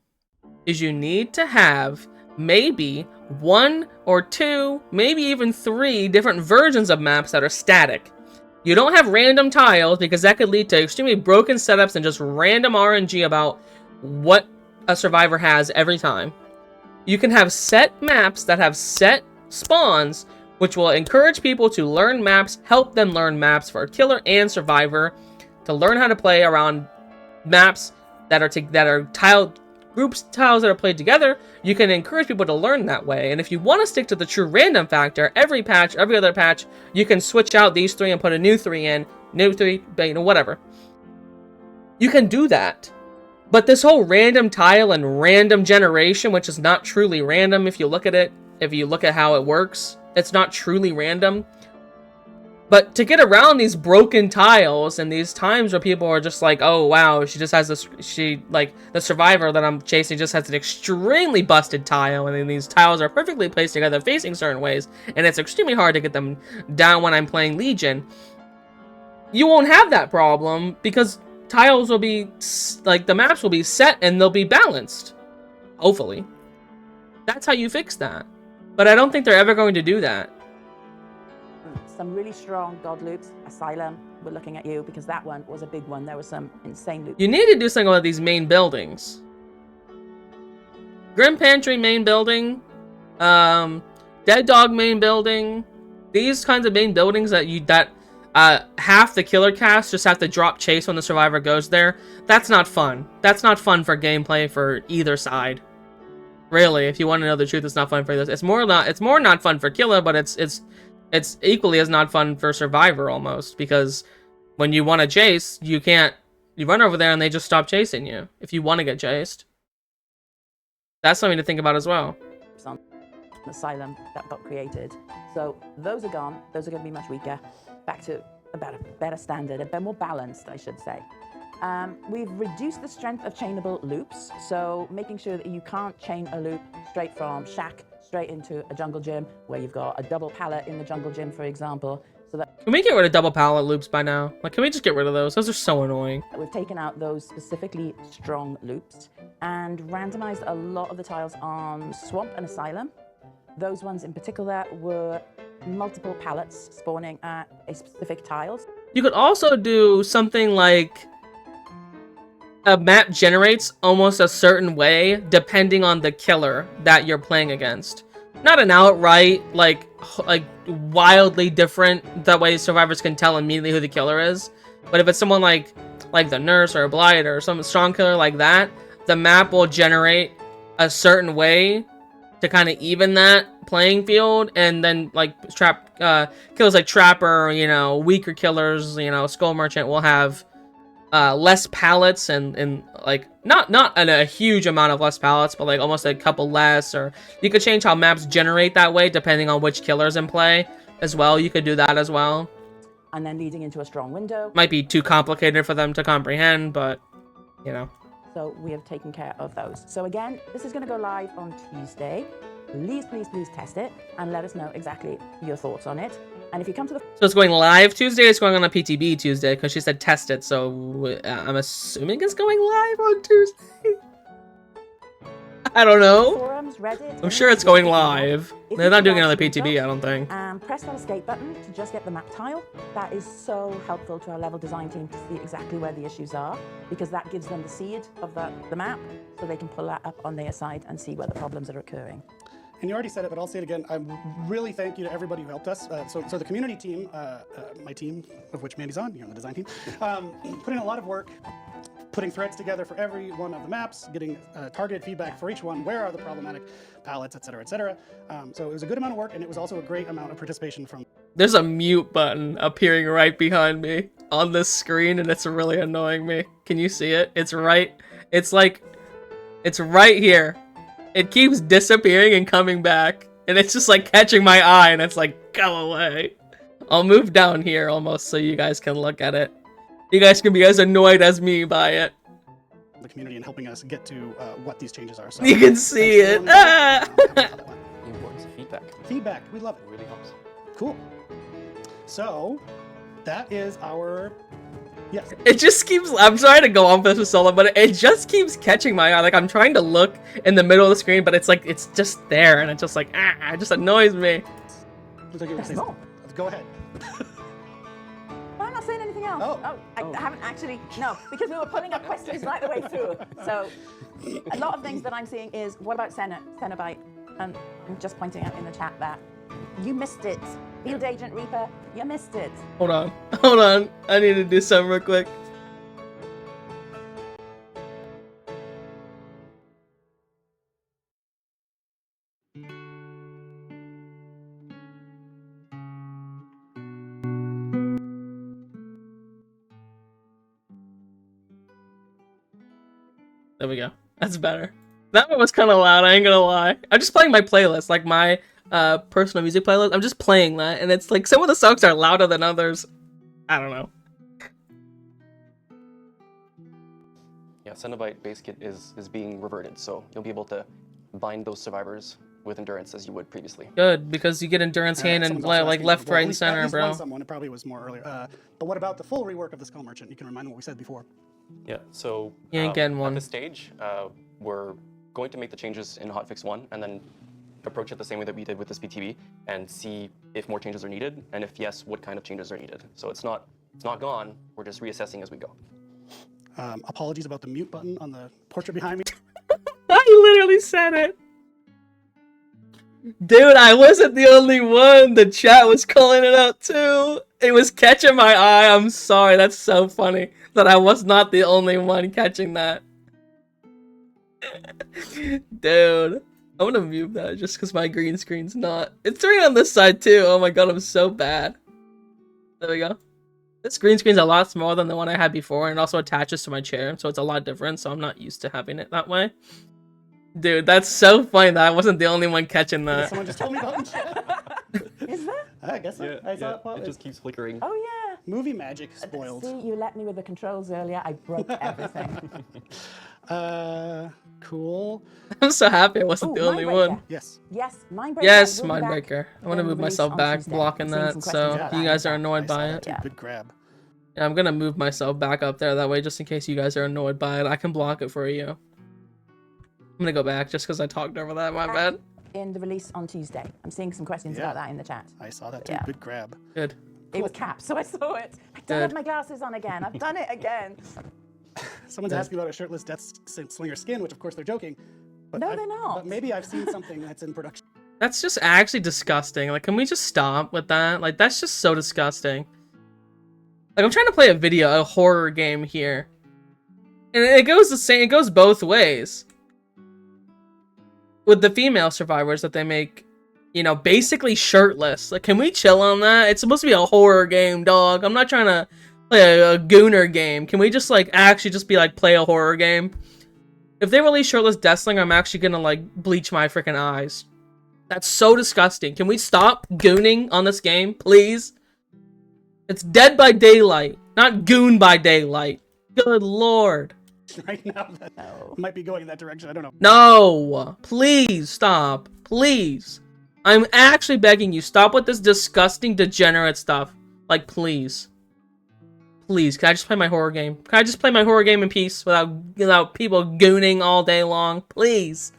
is you need to have maybe 1 or 2, maybe even 3 different versions of maps that are static. You don't have random tiles because that could lead to extremely broken setups and just random RNG about what a survivor has every time. You can have set maps that have set spawns, which will encourage people to learn maps, help them learn maps for killer and survivor, to learn how to play around maps that are tiled tiles that are played together. You can encourage people to learn that way. And if you want to stick to the true random factor, every patch, every other patch, you can switch out these 3 and put a new 3 in, new 3, whatever. You can do that. But this whole random tile and random generation, which is not truly random if you look at it, if you look at how it works, it's not truly random. But to get around these broken tiles and these times where people are just like, oh wow, she just has this, the survivor that I'm chasing just has an extremely busted tile, and then these tiles are perfectly placed together facing certain ways, and it's extremely hard to get them down when I'm playing Legion. You won't have that problem because tiles will be, the maps will be set and they'll be balanced. Hopefully. That's how you fix that. But I don't think they're ever going to do that. some really strong god loops. Asylum, we're looking at you because that one was a big one. There was some insane loops. You need to do something about these main buildings. Grim Pantry main building, Dead Dog main building, these kinds of main buildings that half the killer cast just have to drop chase when the survivor goes there. That's not fun. That's not fun for gameplay for either side. Really, if you want to know the truth, it's not fun for this. It's more not fun for killer, but it's it's equally as not fun for Survivor almost, because when you want to chase, you can't. You run over there and they just stop chasing you if you want to get chased. That's something to think about as well. Asylum that got created. So those are gone. Those are going to be much weaker. Back to about a better standard, a bit more balanced, I should say. We've reduced the strength of chainable loops, so making sure that you can't chain a loop straight from shack straight into a jungle gym, where you've got a double pallet in the jungle gym, for example. So that Can we get rid of double pallet loops by now? Like, can we just get rid of those? Those are so annoying. we've taken out those specifically strong loops and randomized a lot of the tiles on Swamp and Asylum. Those ones in particular were multiple pallets spawning at a specific tiles. You could also do something like a map generates almost a certain way depending on the killer that you're playing against. Not an outright, like wildly different, that way survivors can tell immediately who the killer is. But if it's someone like the nurse or a blight or some strong killer like that, the map will generate a certain way to kind of even that playing field, and then like killers like Trapper, you know, weaker killers, you know, Skull Merchant will have less pallets and like not a huge amount of less pallets, but like almost a couple less. Or you could change how maps generate that way depending on which killer's in play as well. You could do that as well. And then leading into a strong window. Might be too complicated for them to comprehend, but you know. So we have taken care of those. So again, this is going to go live on Tuesday. Please, please, please test it and let us know exactly your thoughts on it. And if you come to the... So it's going live Tuesday, it's going on a PTB Tuesday, because she said test it, so I'm assuming it's going live on Tuesday? I don't know. forums, Reddit... I'm sure it's going live. If They're you not doing go another to PTB, the I don't think. And press that escape button to just get the map tile. That is so helpful to our level design team to see exactly where the issues are, because that gives them the seed of the map, so they can pull that up on their side and see where the problems are occurring. And you already said it, but I'll say it again. I really thank you to everybody who helped us. So the community team, my team, of which Mandy's on, you're on the design team, put in a lot of work, putting threads together for every one of the maps, getting targeted feedback for each one, where are the problematic palettes, et cetera, et cetera. So it was a good amount of work, and it was also a great amount of participation from... There's a mute button appearing right behind me on this screen, and it's really annoying me. Can you see it? It's right here. It keeps disappearing and coming back, and it's just like catching my eye, and it's like, go away. I'll move down here almost so you guys can look at it. You guys can be as annoyed as me by it. The community and helping us get to what these changes are. So You can see it. Ah! The importance of feedback. Feedback, we love it. It really helps. Cool. So that is our... Yes. It just keeps, I'm sorry to go on for this with solo, but it just keeps catching my eye. Like, I'm trying to look in the middle of the screen, but it's like, it's just there, and it's just like, it just annoys me. Looks like you were saying something. Go ahead. I'm not saying anything else. I haven't actually, no, because we were pulling up questions right the way through. So a lot of things that I'm seeing is, what about Cenobite? And I'm just pointing out in the chat that you missed it. Field Agent Reaper, you missed it. Hold on. I need to do something real quick. There we go. That's better. That one was kind of loud, I ain't gonna lie. I'm just playing my playlist, like my personal music playlist. I'm just playing that, and it's like some of the songs are louder than others. I don't know. Yeah, Cenobite base kit is being reverted, so you'll be able to bind those survivors with endurance as you would previously. Good, because you get endurance hand and Someone's also like asking, left, well, right, at and least- center, at least bro. one someone, it probably was more earlier. But what about the full rework of the Skull Merchant? You can remind me what we said before. Yeah, so You ain't getting one. at this stage, we're going to make the changes in hotfix 1 and then approach it the same way that we did with this BTB and see if more changes are needed, and if yes, what kind of changes are needed. So it's not gone, we're just reassessing as we go. Apologies about the mute button on the portrait behind me. I literally said it. Dude, I wasn't the only one. The chat was calling it out too. It was catching my eye. I'm sorry. That's so funny that I was not the only one catching that. Dude. I'm gonna mute that just because my green screen's not. It's doing it on this side too. Oh my god, I'm so bad. There we go. This green screen's a lot smaller than the one I had before, and it also attaches to my chair, so it's a lot different, so I'm not used to having it that way. Dude, that's so funny that I wasn't the only one catching that. Someone just told me about it. Is that? I guess so. I saw it pop. it just keeps flickering. Oh yeah. Movie magic spoiled. See, you let me with the controls earlier. I broke everything. Cool. I'm so happy I wasn't Ooh, the only Mindbreaker. one. Yes. Yes, Mindbreaker. Yes, will be back Mindbreaker. I want to in move release myself on back, Tuesday. blocking I'm seeing that, some so questions about you that guys are in the annoyed I saw by that it. too. Yeah. Good grab. Yeah, I'm gonna move myself back up there, that way just in case you guys are annoyed by it, I can block it for you. I'm gonna go back just because I talked over that, my bad. In the release on Tuesday. I'm seeing some questions Yeah. about that in the chat. I saw that too. Yeah. Good grab. Good. It was capped, so I saw it. I don't have my glasses on again. I've done it again. Someone's asking about a shirtless Death Slinger skin, which of course they're joking. But No, they're not. But maybe I've seen something that's in production. That's just actually disgusting. Like, can we just stop with that? Like, that's just so disgusting. Like, I'm trying to play a horror game here. And it goes the same, it goes both ways. With the female survivors that they make, you know, basically shirtless. Like, can we chill on that? It's supposed to be a horror game, dog. I'm not trying to play a gooner game. Can we just, like, actually just be, like, play a horror game? If they release shirtless Deathslinger, I'm actually gonna, like, bleach my freaking eyes. That's so disgusting. Can we stop gooning on this game, please? It's Dead by Daylight, not Goon by Daylight. Good lord. Right now, that might be going in that direction. I don't know. No, please stop. Please. I'm actually begging you, stop with this disgusting, degenerate stuff. Like, please. Please, can I just play my horror game? Can I just play my horror game in peace without people gooning all day long? Please.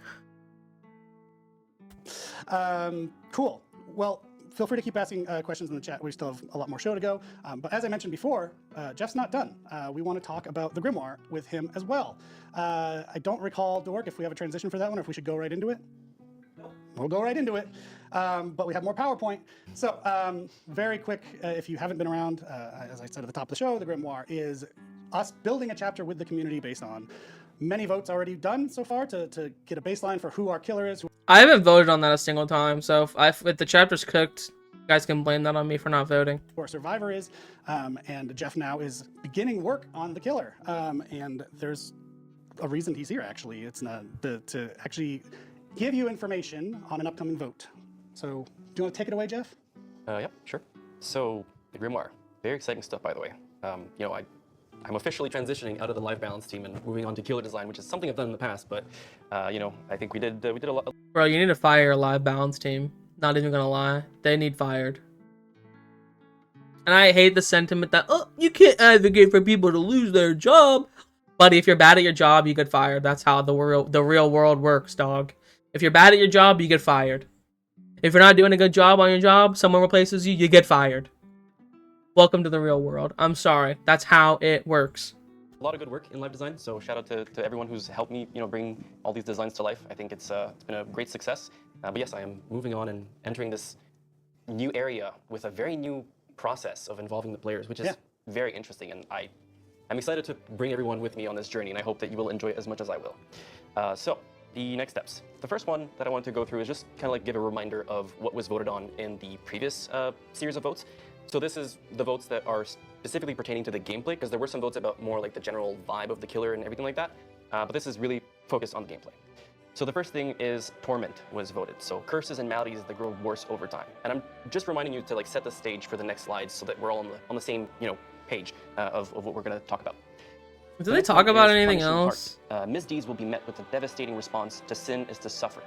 Cool. Well, feel free to keep asking questions in the chat. We still have a lot more show to go. But as I mentioned before, Jeff's not done. We want to talk about the Grimoire with him as well. I don't recall, Dork, if we have a transition for that one or if we should go right into it. We'll go right into it. But we have more PowerPoint. So very quick, if you haven't been around, as I said at the top of the show, the Grimoire is us building a chapter with the community based on many votes already done so far to get a baseline for who our killer is. I haven't voted on that a single time, so if the chapter's cooked, you guys can blame that on me for not voting. Who our survivor is, and Jeff now is beginning work on the killer. And there's a reason he's here, actually. It's not to actually give you information on an upcoming vote. So do you want to take it away, Jeff? Yeah, sure. So, the Grimoire. Very exciting stuff, by the way. You know, I'm officially transitioning out of the live balance team and moving on to killer design, which is something I've done in the past, but, you know, I think we did a lot. Bro, you need to fire your live balance team. Not even gonna lie. They need fired. And I hate the sentiment that, oh, you can't advocate for people to lose their job. But if you're bad at your job, you get fired. That's how the real world works, dog. If you're bad at your job, you get fired. If you're not doing a good job on your job, someone replaces you, you get fired. Welcome to the real world. I'm sorry. That's how it works. A lot of good work in live design, so shout out to everyone who's helped me, you know, bring all these designs to life. I think it's been a great success. But yes, I am moving on and entering this new area with a very new process of involving the players, which is very interesting, and I'm excited to bring everyone with me on this journey, and I hope that you will enjoy it as much as I will. So, the next steps. The first one that I want to go through is just kind of like give a reminder of what was voted on in the previous series of votes. So this is the votes that are specifically pertaining to the gameplay, because there were some votes about more like the general vibe of the killer and everything like that, but this is really focused on the gameplay. So the first thing is Torment was voted. So curses and maladies that grow worse over time. And I'm just reminding you to like set the stage for the next slides so that we're all on the same, you know, page of what we're going to talk about. Do they talk about anything else? Misdeeds will be met with a devastating response. To sin is to suffer.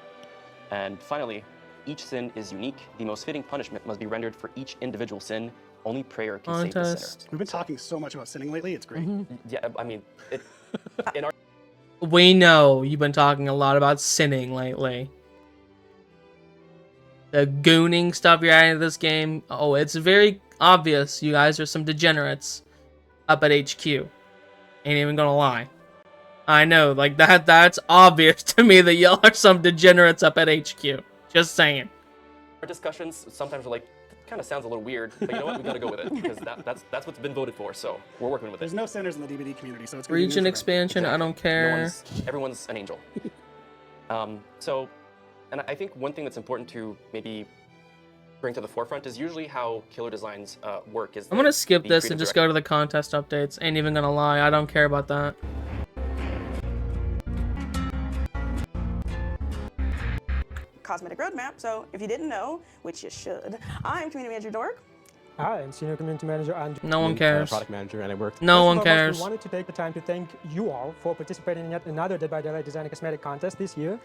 And finally, each sin is unique. The most fitting punishment must be rendered for each individual sin. Only prayer can save the sinner. We've been talking so much about sinning lately. It's great. Yeah, I mean, in our We know you've been talking a lot about sinning lately. The gooning stuff you're adding to this game. Oh, it's very obvious you guys are some degenerates up at HQ. Ain't even gonna lie. I know, like that's obvious to me that y'all are some degenerates up at HQ. Just saying. our discussions sometimes are like, it kind of sounds a little weird, but you know what? We gotta go with it because that's what's been voted for. So we're working with it. There's no sinners in the DVD community, so it's gonna be Region new for expansion, I don't care. Everyone's an angel. So And I think one thing that's important to maybe bring to the forefront is usually how killer designs work. I'm gonna skip this and just go to the contest updates. Ain't even gonna lie, I don't care about that. Cosmetic roadmap. So if you didn't know, which you should, I'm Community Manager Dork. Hi, I'm Senior Community Manager Andrew. No one cares. Product manager, and I worked. No one First and foremost, cares. We wanted to take the time to thank you all for participating in yet another Dead by Daylight Design and Cosmetic contest this year.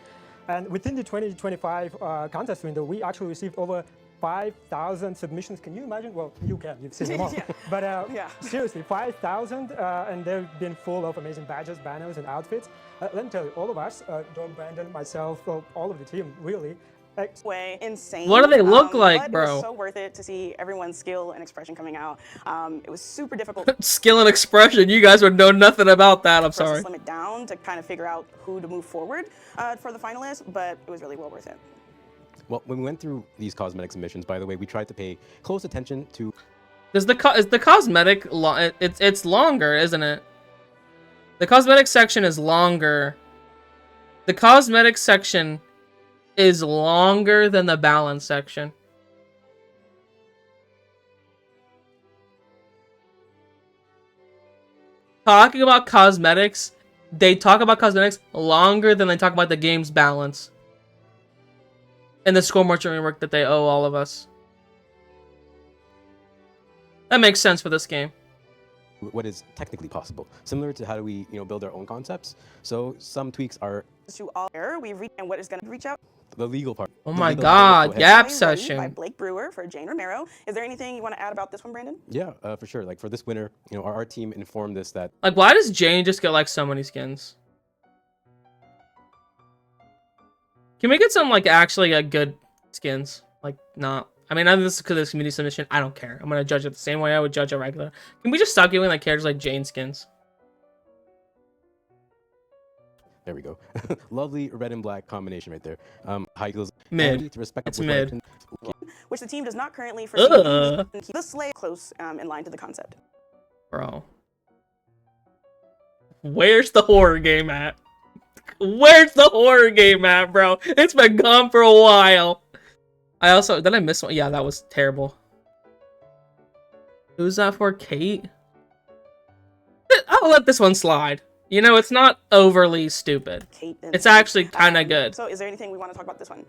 And within the 2025 contest window, we actually received over 5,000 submissions. Can you imagine? Well, you can. You've seen them all. Yeah. But Yeah. seriously, 5,000, and they've been full of amazing badges, banners, and outfits. Let me tell you, all of us, Doug, Brandon, myself, well, all of the team, really. Way insane. What do they look like, but bro? It was so worth it to see everyone's skill and expression coming out. It was super difficult Skill and expression. You guys would know nothing about that. I'm for us to sorry. slim it down to kind of figure out who to move forward for the finalists, but it was really well worth it. Well, when we went through these cosmetic submissions, by the way, we tried to pay close attention to. Is the cosmetic it's longer, isn't it? The cosmetic section is longer. The cosmetic section is longer than the balance section. Talking about cosmetics, they talk about cosmetics longer than they talk about the game's balance. And the score merchant rework that they owe all of us. That makes sense for this game. What is technically possible, similar to how do we, build our own concepts. So some tweaks are To all here, we've reached and what is going to reach out. the legal part. Oh The my legal god, part, go ahead. Gap By session. Blake Brewer for Jane Romero. Is there anything you want to add about this one, Brandon? Yeah, for sure. Like for this winner, our art team informed us that Like, why does Jane just get like so many skins? Can we get some like actually good skins? Like, not. I mean, this is because it's community submission. I don't care. I'm gonna judge it the same way I would judge a regular. Can we just stop giving like characters like Jane skins? there we go, lovely red and black combination right there. High heels. Mid. Ready to respect It's with mid. direction. Which the team does not currently foresee. Ugh. And keep the slay close in line to the concept. Bro. Where's the horror game at? Where's the horror game at, bro? It's been gone for a while. Did I miss one? Yeah, that was terrible. Who's that for? Kate? I'll let this one slide. It's not overly stupid. Kate and It's actually kind of good. So is there anything we want to talk about this one?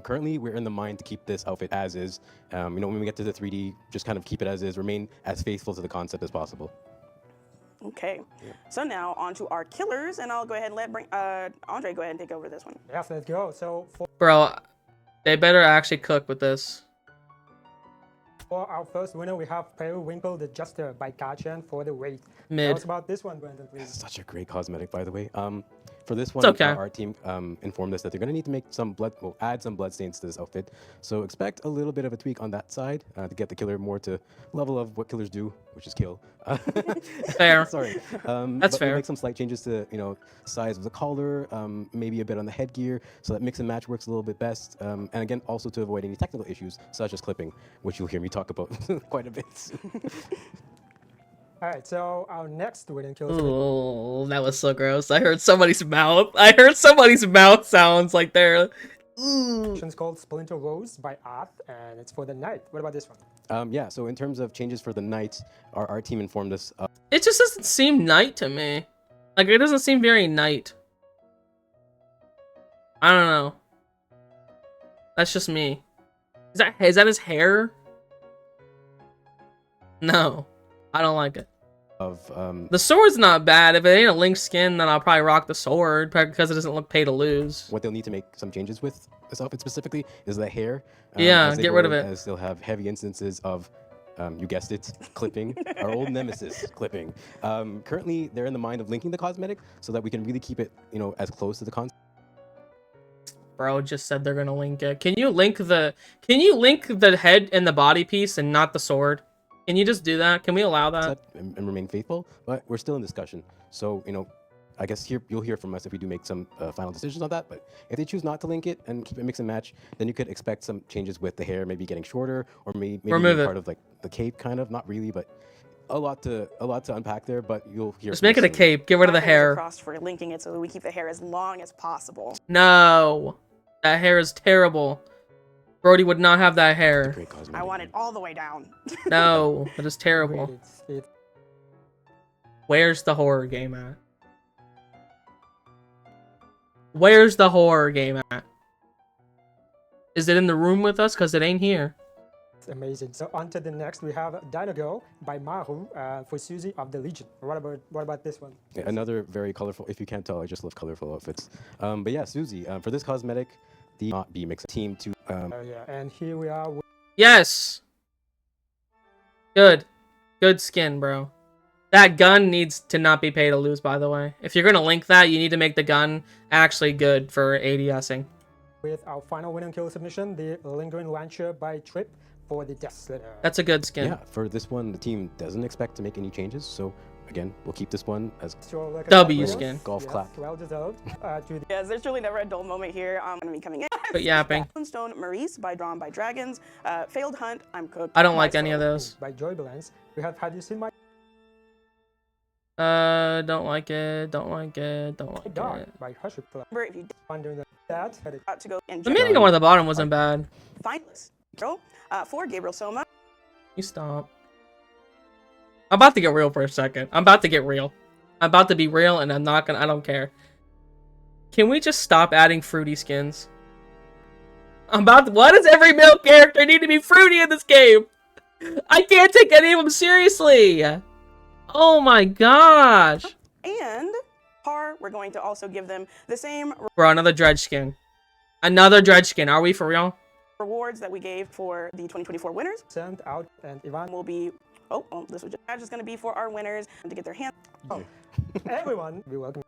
Currently, we're in the mind to keep this outfit as is. When we get to the 3D, just kind of keep it as is, remain as faithful to the concept as possible. Okay. So now on to our killers, and I'll go ahead and let Andre go ahead and take over this one. Yes, let's go. So Bro, they better actually cook with this. for our first winner, we have Periwinkle the Jester by Gachan for the Wraith. Tell Mid. us about this one, Brandon, please. Such a great cosmetic, by the way. For this one, okay. our art team informed us that they're going to need to make add some blood stains to this outfit. So expect a little bit of a tweak on that side to get the killer more to level of what killers do, which is kill. Fair. Sorry. That's But fair. We'll make some slight changes to size of the collar, maybe a bit on the headgear, so that mix and match works a little bit best. And again, also to avoid any technical issues such as clipping, which you'll hear me talk about quite a bit. All right, so our next winning kill Oh, that was so gross. I heard somebody's mouth. I heard somebody's mouth sounds like they're. Ooh. is called Splinter Rose by Arth, and it's for the Knight. What about this one? Yeah, so in terms of changes for the night, our art team informed us It just doesn't seem night to me. Like, it doesn't seem very night. I don't know. That's just me. Is that his hair? No. I don't like it. of The sword's not bad. If it ain't a Link skin, then I'll probably rock the sword because it doesn't look pay to lose. what they'll need to make some changes with this outfit specifically is the hair. Yeah, as they get rid go, of it. As they'll have heavy instances of, you guessed it, clipping, our old nemesis, clipping. Currently, they're in the mind of linking the cosmetic so that we can really keep it, as close to the concept. Bro just said they're gonna link it. Can you link the head and the body piece and not the sword? Can you just do that? Can we allow that? And remain faithful, but we're still in discussion. So, I guess you'll hear from us if we do make some final decisions on that. But if they choose not to link it and keep it mix and match, then you could expect some changes with the hair, maybe getting shorter, or maybe Remove being it. part of like the cape, kind of. Not really, but a lot to unpack there. But you'll hear. Just from make us it a soon. cape. Get rid of the My fingers are hair. crossed for linking it so that we keep the hair as long as possible. No. That hair is terrible. Brody would not have that hair. Great cosmetic. I want it all the way down. No, that is Wait, terrible. it's Where's the horror game at? Where's the horror game at? Is it in the room with us? Because it ain't here. amazing. So on to the next, we have Dino Girl by Maru for Susie of the Legion. What about this one? Yeah, another very colorful. If you can't tell, I just love colorful outfits. But yeah, Susie, for this cosmetic, the not be mixed team to. Yeah, and here we are. Yes. Good. Good skin, bro. That gun needs to not be pay to lose, by the way. If you're going to link that, you need to make the gun actually good for ADSing. With our final win and kill submission, the Lingering Launcher by Trip for the Death Slitter. That's a good skin. Yeah, for this one, the team doesn't expect to make any changes. So again, we'll keep this one as So, like, W yes, skin. Golf yes, clap. Well deserved. To the Yes, there's truly never a dull moment here. I'm gonna be coming in. But yapping. Moonstone Maurice by Drawn by Dragons. Failed Hunt. I'm cooked. I don't like My any of soul. those. by Joy Balance. We have you seen my Don't like it. Don't like it. Don't like Dark it. by Hush Club? Remember, if you Wondering that. Had it got to go and The mini one at the bottom wasn't bad. finalist. Girl, for Gabriel Soma. You stop. I'm about to get real for a second. I'm about to get real. I'm about to be real, and I'm not gonna. I don't care. Can we just stop adding fruity skins? I'm about to. Why does every male character need to be fruity in this game? I can't take any of them seriously. Oh my gosh. And Par, we're going to also give them the same Bro, another dredge skin. Another dredge skin. Are we for real? rewards that we gave for the 2024 winners. sent out, and Ivan. Will be, this was just going to be for our winners to get their hands. Everyone, we welcome.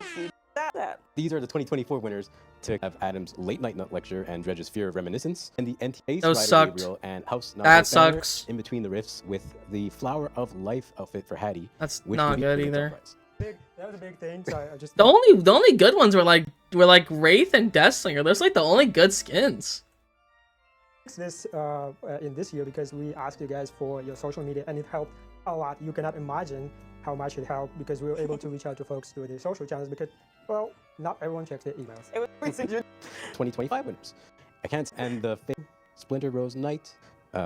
That. These are the 2024 winners to have Adam's Late Night Nut Lecture and Dredge's Fear of Reminiscence, and the NTA Those Rider sucked. Gabriel and House That Banner sucks. in between the rifts with the Flower of Life outfit for Hattie. That's which not would be good the either. top prize. That was a big thing. So I just The only good ones were like Wraith and Deathslinger. Those are like the only good skins. this in this year because we asked you guys for your social media, and it helped a lot. You cannot imagine how much it helped because we were able to reach out to folks through the social channels because, well, not everyone checks their emails. It was 2025 winners. I can't. And the Splinter Rose Knight,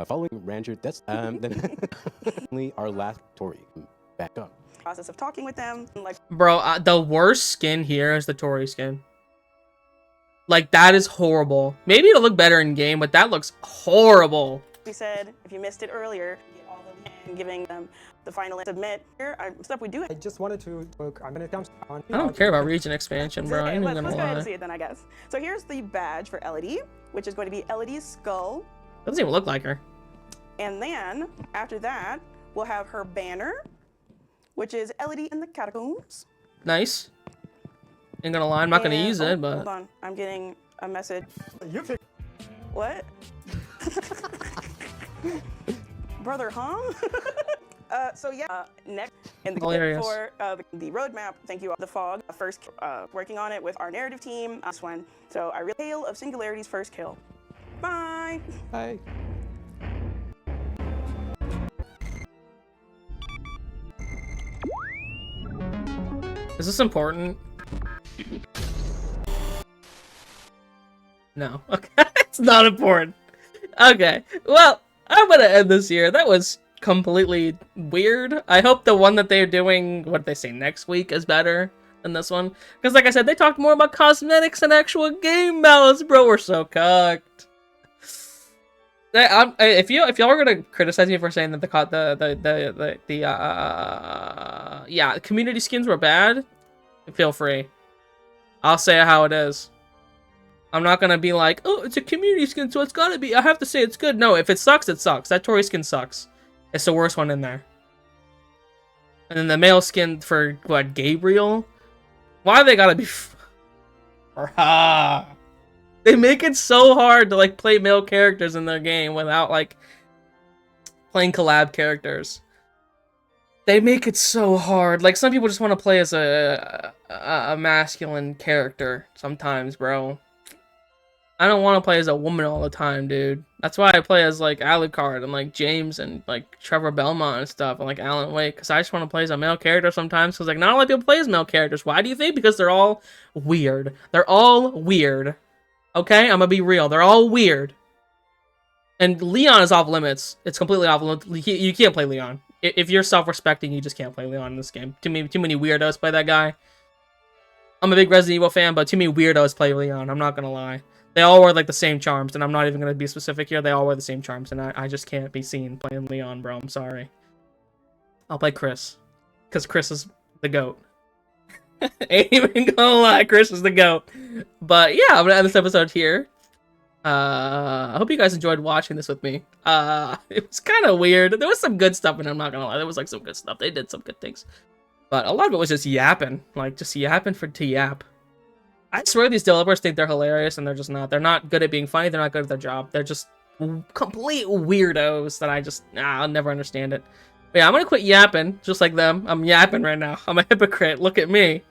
following Ranger. That's then only our last Tory back up. process of talking with them. Like, Bro, the worst skin here is the Tori skin. Like, that is horrible. Maybe it'll look better in game, but that looks horrible. we said, if you missed it earlier, get all of them and giving them the final submit. Here, stuff we do. I just wanted to look. When it comes on. I don't care about region expansion, bro. I ain't even Let's gonna go ahead and lie. see it then, I guess. So here's the badge for Elodie, which is going to be Elodie's skull. Doesn't even look like her. And then, after that, we'll have her banner, which is Elodie in the Catacombs. Nice. Ain't gonna lie, I'm not gonna And- use oh, it, but Hold on, I'm getting a message. You pick. What? Brother, huh? So yeah, next in the clip Hilarious. for the roadmap, thank you, The Fog, first working on it with our narrative team, this one. So I really Tale of Singularity's first kill. Bye. Hi. is this important? No. Okay. It's not important. Okay. Well, I'm gonna end this here. That was completely weird. I hope the one that they're doing, what they say, next week is better than this one. Because like I said, they talked more about cosmetics and actual game balance, bro. We're so cucked. If y'all are gonna criticize me for saying that the community skins were bad, feel free. I'll say it how it is. I'm not gonna be like, oh, it's a community skin, so it's gotta be. I have to say it's good. No, if it sucks, it sucks. That Tori skin sucks. It's the worst one in there. And then the male skin for what, Gabriel? Why they gotta be? They make it so hard to like play male characters in their game without like playing collab characters. They make it so hard. Like some people just want to play as a masculine character sometimes, bro. I don't want to play as a woman all the time, dude. That's why I play as like Alucard and like James and like Trevor Belmont and stuff and like Alan Wake, because I just want to play as a male character sometimes. Because like not a lot of people play as male characters. Why do you think? Because they're all weird. They're all weird. Okay, I'm gonna be real. They're all weird. And Leon is off limits. It's completely off limits. You can't play Leon. If you're self-respecting, you just can't play Leon in this game. Too many weirdos play that guy. I'm a big Resident Evil fan, but too many weirdos play Leon. I'm not gonna lie. They all wear like the same charms, and I'm not even gonna be specific here. They all wear the same charms, and I just can't be seen playing Leon, bro. I'm sorry. I'll play Chris, because Chris is the GOAT. Ain't even gonna lie, Chris is the GOAT. But yeah, I'm gonna end this episode here. I hope you guys enjoyed watching this with me. It was kind of weird. There was some good stuff, and I'm not gonna lie, there was like some good stuff. They did some good things, but a lot of it was just yapping, like just yapping to yap. I swear these developers think they're hilarious, and they're just not. They're not good at being funny. They're not good at their job. They're just complete weirdos that I'll never understand it. But yeah, I'm gonna quit yapping, just like them. I'm yapping right now. I'm a hypocrite. Look at me.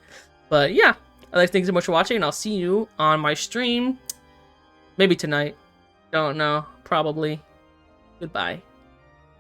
But yeah, I'd like to thank you so much for watching, and I'll see you on my stream. Maybe tonight. Don't know. Probably. Goodbye.